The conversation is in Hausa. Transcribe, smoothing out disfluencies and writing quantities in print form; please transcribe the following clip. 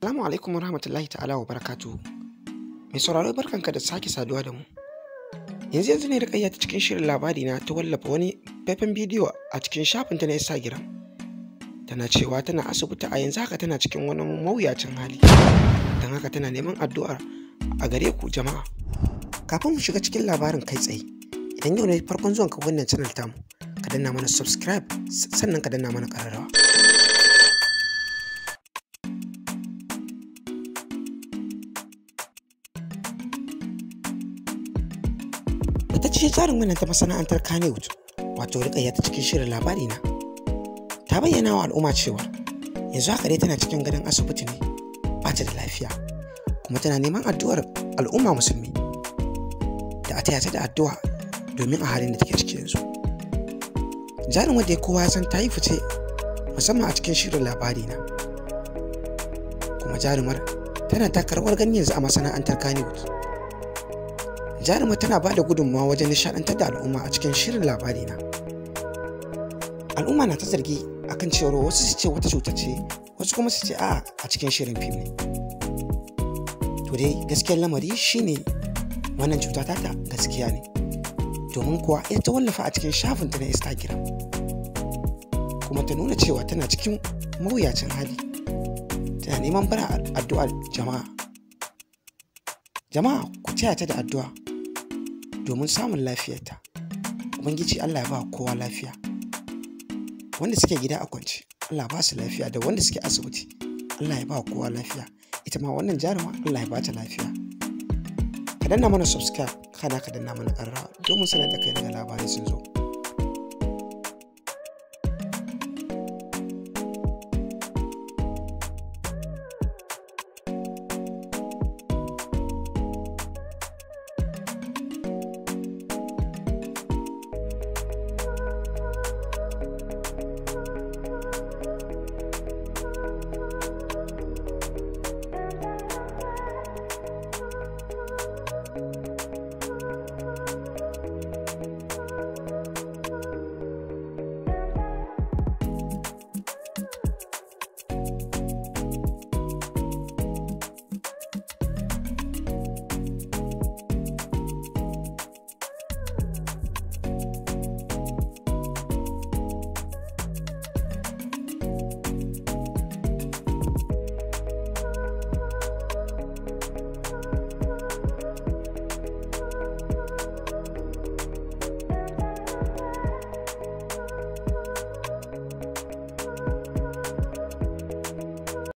Assalamu alaikum warahmatullahi ta'ala wa barakatuhu. Mai sauraro barkanka da sake saduwa da mu. Yanzu ne Rukayya ta cikin shirin labari na ta wallafa wani faifan bidiyo a cikin shafinta na Instagram. Tana cewa tana asibiti a yanzu haka tana cikin wani mawuyacin hali. Don haka tana neman addu'ar a gare ku jama'a. Kafin mu shiga cikin labarin kai tsaye, idan yau ne farkon zuwan ka wannan channel tamu, ka danna mana subscribe sannan ka danna mana ƙararrawa. Ita ce jarin wannan ta masana'antar Kannywood, wato Rukayya ta cikin shirin labari na. Ta bayyana wa al'umma cewa yanzu haka dai tana cikin gadon asibiti ne, ba ta da lafiya, kuma tana neman addu'ar al'umma musulmi da a taya ta da addu'a domin a halin da take ciki yanzu. Jarin wanda kowa ya san ta yi fice musamman a cikin shirin labari na, kuma jarumar tana taka rawar gani yanzu a masana'antar Kannywood. Jarumar tana ba da gudunmawa wajen nishaɗantar da al'umma a cikin shirin labari na. Al'umma na ta zargi akan cewa wasu su ce wata cuta ce, wasu kuma su ce a cikin shirin fim ne. To dai gaskiyar lamari shine wannan cuta ta gaskiya ne, domin kuwa ita ta wallafa a cikin shafinta na Instagram, kuma ta nuna cewa tana cikin mawuyacin hali, tana neman bara addu'ar jama'a. Jama'a ku taya ta da addu'a domin samun lafiyarta. Ubangiji Allah ya ba kowa lafiya. Wanda suke gida a kwance, Allah ba su lafiya, da wanda suke asibiti, Allah ya ba kowa lafiya. Ita ma wannan jaruma Allah ya ba ta lafiya. Ka danna mana subscribe, kana ka danna mana ƙararrawa domin sanar da kai daga labarai sun zo.